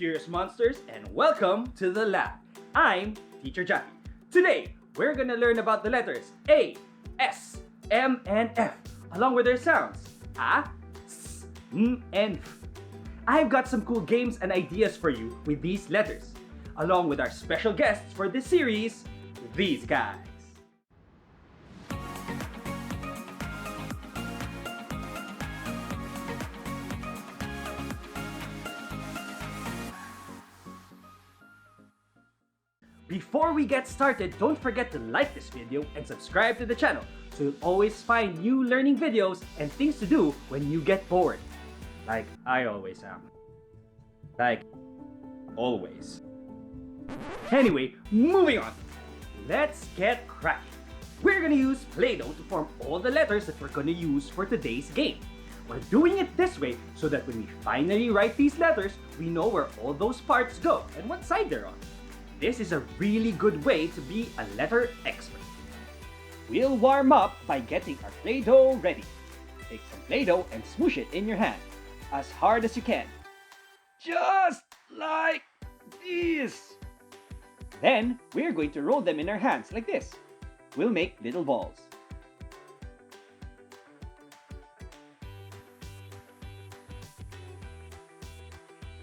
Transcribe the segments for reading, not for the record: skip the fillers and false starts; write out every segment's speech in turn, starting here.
curious monsters, and welcome to the lab. I'm Teacher Jackie. Today, we're gonna learn about the letters A, S, M, and F, along with their sounds A, S, M, and F. I've got some cool games and ideas for you with these letters, along with our special guests for this series, these guys. Before we get started, don't forget to like this video and subscribe to the channel so you'll always find new learning videos and things to do when you get bored. Like I always am. Like, always. Anyway, moving on. Let's get cracking. We're gonna use Play-Doh to form all the letters that we're gonna use for today's game. We're doing it this way so that when we finally write these letters, we know where all those parts go and what side they're on. This is a really good way to be a letter expert. We'll warm up by getting our Play-Doh ready. Take some Play-Doh and smoosh it in your hand, as hard as you can. Just like this. Then, we're going to roll them in our hands like this. We'll make little balls.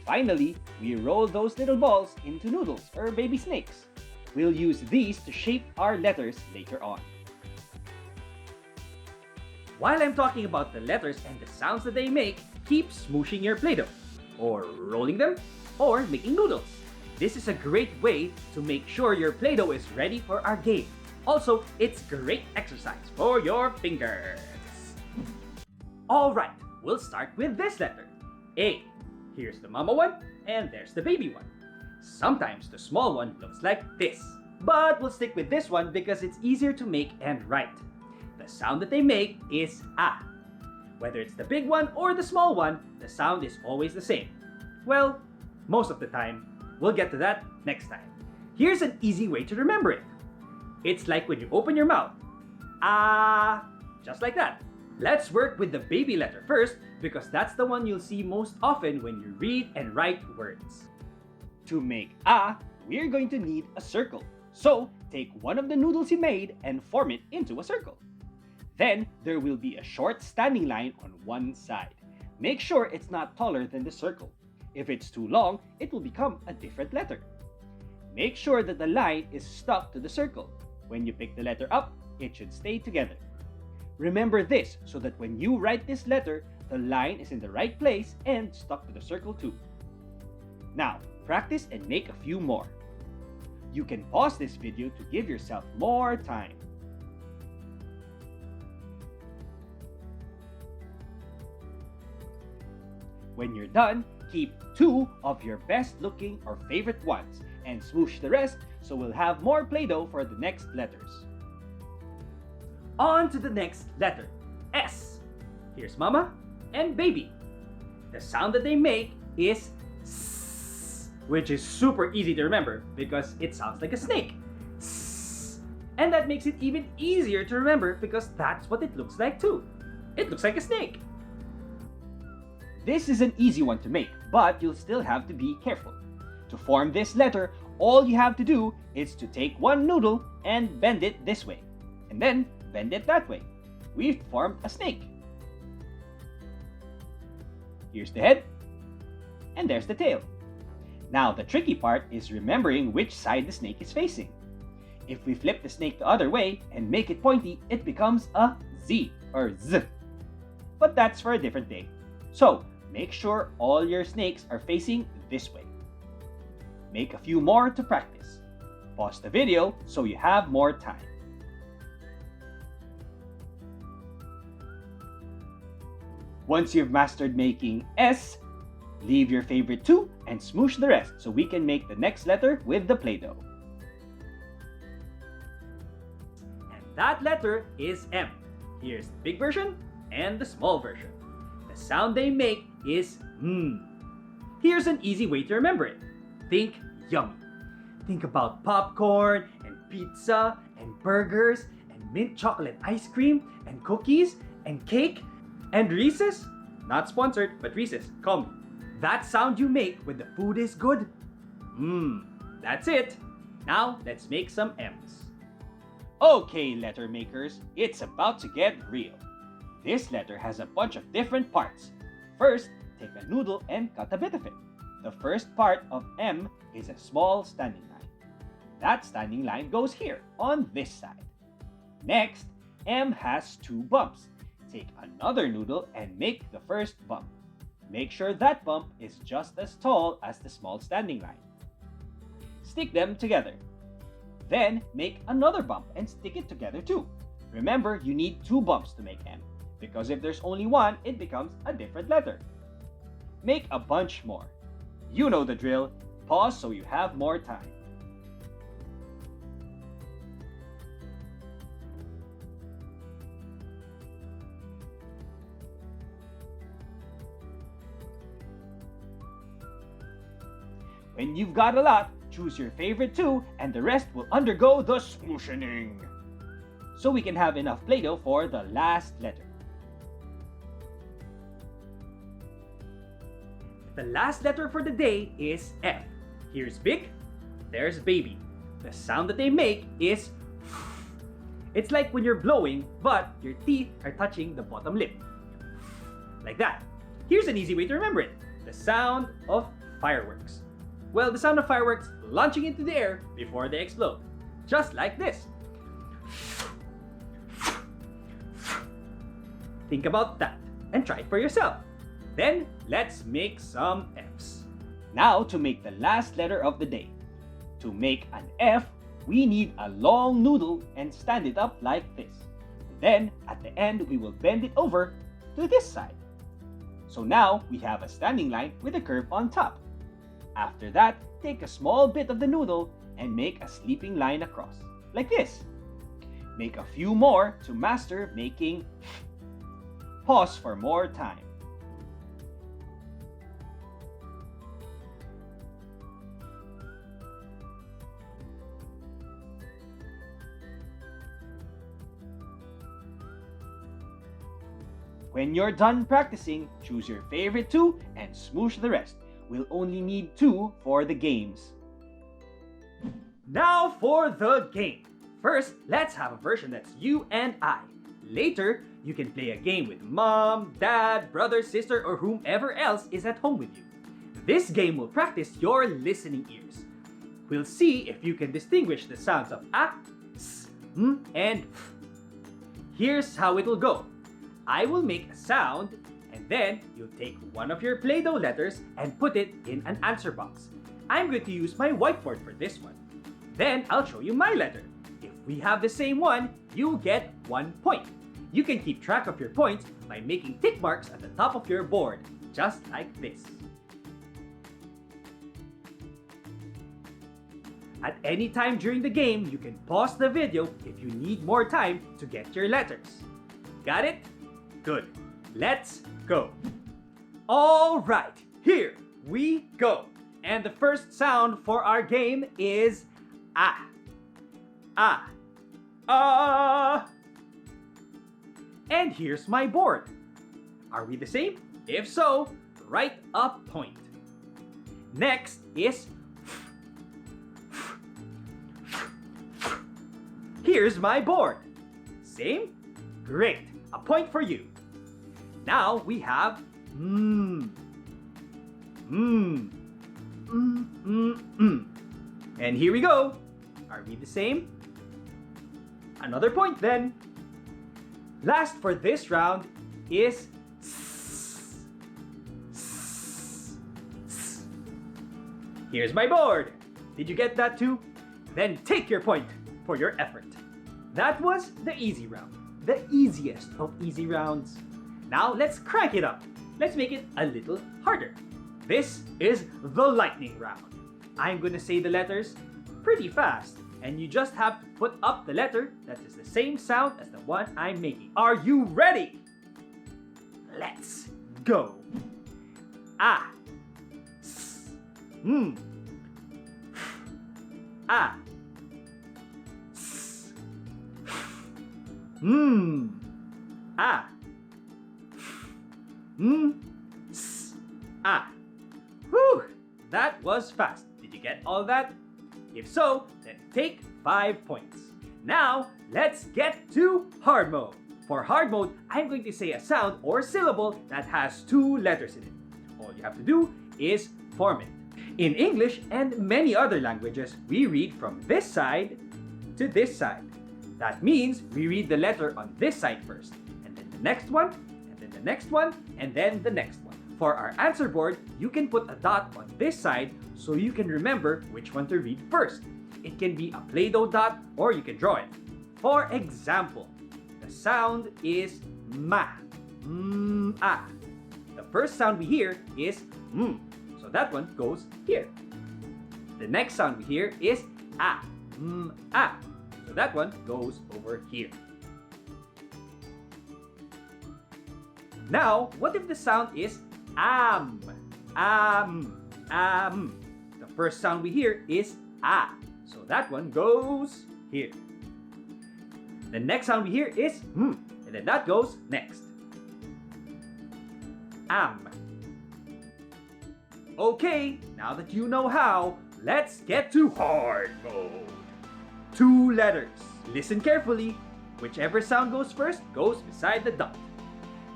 Finally, we roll those little balls into noodles or baby snakes. We'll use these to shape our letters later on. While I'm talking about the letters and the sounds that they make, keep smooshing your Play-Doh, or rolling them, or making noodles. This is a great way to make sure your Play-Doh is ready for our game. Also, it's great exercise for your fingers. Alright, we'll start with this letter, A. Here's the mama one, and there's the baby one. Sometimes the small one looks like this, but we'll stick with this one because it's easier to make and write. The sound that they make is A. Whether it's the big one or the small one, the sound is always the same. Well, most of the time. We'll get to that next time. Here's an easy way to remember it. It's like when you open your mouth. Ah, just like that. Let's work with the baby letter first because that's the one you'll see most often when you read and write words. To make A, we're going to need a circle. So, take one of the noodles you made and form it into a circle. Then, there will be a short standing line on one side. Make sure it's not taller than the circle. If it's too long, it will become a different letter. Make sure that the line is stuck to the circle. When you pick the letter up, it should stay together. Remember this so that when you write this letter, the line is in the right place and stuck to the circle too. Now, practice and make a few more. You can pause this video to give yourself more time. When you're done, keep 2 of your best looking or favorite ones and smoosh the rest so we'll have more Play-Doh for the next letters. On to the next letter, S. Here's mama and baby. The sound that they make is S, which is super easy to remember because it sounds like a snake. S. And that makes it even easier to remember because that's what it looks like too. It looks like a snake. This is an easy one to make, but you'll still have to be careful. To form this letter, all you have to do is to take one noodle and bend it this way, and then bend it that way. We've formed a snake. Here's the head, and there's the tail. Now the tricky part is remembering which side the snake is facing. If we flip the snake the other way and make it pointy, it becomes a Z or Z. But that's for a different day. So, make sure all your snakes are facing this way. Make a few more to practice. Pause the video so you have more time. Once you've mastered making S, leave your favorite 2 and smoosh the rest so we can make the next letter with the Play-Doh. And that letter is M. Here's the big version and the small version. The sound they make is M. Here's an easy way to remember it. Think yummy. Think about popcorn and pizza and burgers and mint chocolate ice cream and cookies and cake and Reese's. Not sponsored, but Reese's. Call me. That sound you make when the food is good? That's it. Now let's make some M's. Okay, letter makers, it's about to get real. This letter has a bunch of different parts. First, take a noodle and cut a bit of it. The first part of M is a small standing line. That standing line goes here, on this side. Next, M has 2 bumps. Take another noodle and make the first bump. Make sure that bump is just as tall as the small standing line. Stick them together. Then make another bump and stick it together too. Remember, you need 2 bumps to make M, because if there's only one, it becomes a different letter. Make a bunch more. You know the drill. Pause so you have more time. When you've got a lot, choose your favorite 2 and the rest will undergo the smooshing. So we can have enough Play-Doh for the last letter. The last letter for the day is F. Here's big, there's baby. The sound that they make is it's like when you're blowing, but your teeth are touching the bottom lip. Like that. Here's an easy way to remember it. The sound of fireworks. Well, the sound of fireworks launching into the air before they explode. Just like this. Think about that and try it for yourself. Then, let's make some Fs. Now to make the last letter of the day. To make an F, we need a long noodle and stand it up like this. Then, at the end, we will bend it over to this side. So now, we have a standing line with a curve on top. After that, take a small bit of the noodle and make a sleeping line across, like this. Make a few more to master making. Pause for more time. When you're done practicing, choose your favorite 2 and smoosh the rest. We'll only need 2 for the games. Now for the game. First, let's have a version that's you and I. Later, you can play a game with mom, dad, brother, sister, or whomever else is at home with you. This game will practice your listening ears. We'll see if you can distinguish the sounds of a, s, m, and f. Here's how it will go. I will make a sound, and then you'll take one of your Play-Doh letters and put it in an answer box. I'm going to use my whiteboard for this one. Then I'll show you my letter. If we have the same one, you get 1 point. You can keep track of your points by making tick marks at the top of your board, just like this. At any time during the game, you can pause the video if you need more time to get your letters. Got it? Good. Let's go. All right, here we go. And the first sound for our game is ah. Ah. Ah. And here's my board. Are we the same? If so, write a point. Next is here's my board. Same? Great. A point for you. Now we have And here we go. Are we the same? Another point then. Last for this round is Here's my board. Did you get that too? Then take your point for your effort. That was the easy round. The easiest of easy rounds. Now let's crank it up. Let's make it a little harder. This is the lightning round. I'm gonna say the letters pretty fast, and you just have to put up the letter that is the same sound as the one I'm making. Are you ready? Let's go. Ah. S. Ah. S. Ah. S. Ah. Whew! That was fast. Did you get all that? If so, then take 5 points. Now, let's get to hard mode. For hard mode, I'm going to say a sound or syllable that has 2 letters in it. All you have to do is form it. In English and many other languages, we read from this side to this side. That means we read the letter on this side first, and then the next one, and then the next one, and then the next one. For our answer board, you can put a dot on this side so you can remember which one to read first. It can be a Play-Doh dot or you can draw it. For example, the sound is ma, ah. The first sound we hear is so that one goes here. The next sound we hear is ah, ah. So that one goes over here. Now, what if the sound is am? The first sound we hear is ah. So that one goes here. The next sound we hear is and then that goes next. Am. Okay, now that you know how, let's get to hard mode. 2 letters. Listen carefully. Whichever sound goes first goes beside the dot.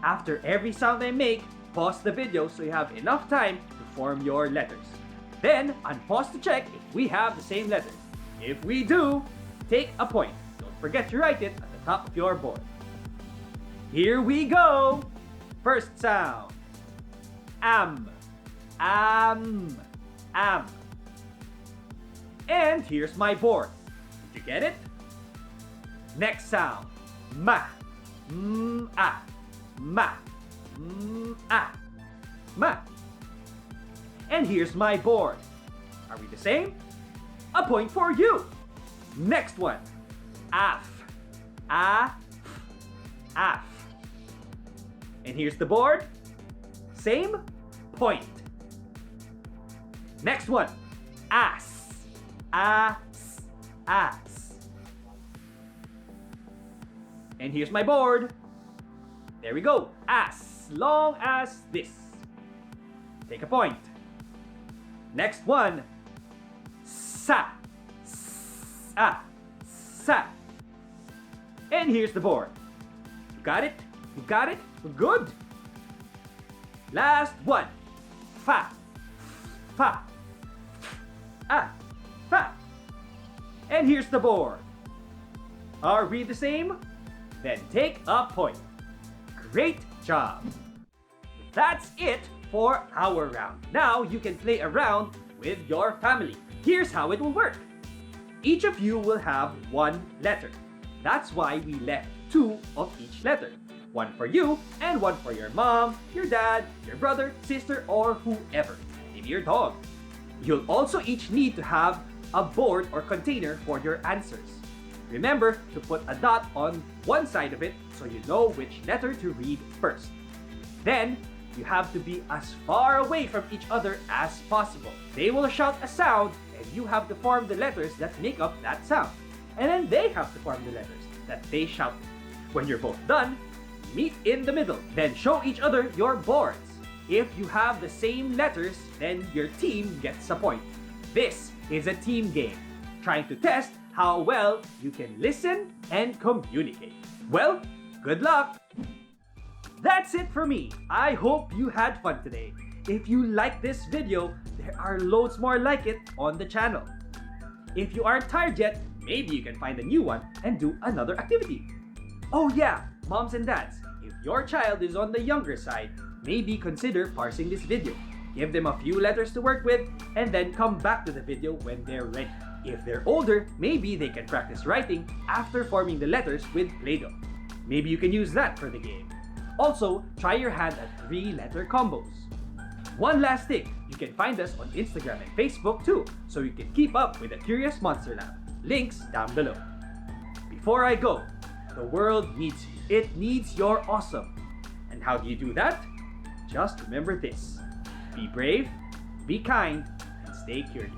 After every sound I make, pause the video so you have enough time to form your letters. Then, unpause to check if we have the same letters. If we do, take a point. Don't forget to write it at the top of your board. Here we go! First sound. Am. Am. Am. And here's my board. Did you get it? Next sound. Ma. Ah. Ma. Ah. Ma. And here's my board. Are we the same? A point for you. Next one. Af. Ah. Af. And here's the board. Same point. Next one. As. As. As. And here's my board. There we go. As long as this. Take a point. Next one. Sa. Sa. Sa. And here's the board. You got it? You got it? Good. Last one. Fa. Fa. Ah. Fa. And here's the board. Are we the same? Then take a point. Great job. That's it for our round. Now you can play around with your family. Here's how it will work. Each of you will have 1 letter. That's why we left 2 of each letter. 1 for you and 1 for your mom, your dad, your brother, sister, or whoever. Maybe your dog. You'll also each need to have a board or container for your answers. Remember to put a dot on one side of it so you know which letter to read first. Then, you have to be as far away from each other as possible. They will shout a sound and you have to form the letters that make up that sound. And then they have to form the letters that they shout. When you're both done, meet in the middle. Then show each other your boards. If you have the same letters, then your team gets a point. This is a team game, trying to test how well you can listen and communicate. Well, good luck! That's it for me. I hope you had fun today. If you like this video, there are loads more like it on the channel. If you aren't tired yet, maybe you can find a new one and do another activity. Oh yeah, moms and dads, if your child is on the younger side, maybe consider parsing this video. Give them a few letters to work with and then come back to the video when they're ready. If they're older, maybe they can practice writing after forming the letters with Play-Doh. Maybe you can use that for the game. Also, try your hand at 3-letter combos. One last thing, you can find us on Instagram and Facebook too, so you can keep up with the Curious Monster Lab. Links down below. Before I go, the world needs you. It needs your awesome. And how do you do that? Just remember this. Be brave, be kind, and stay curious.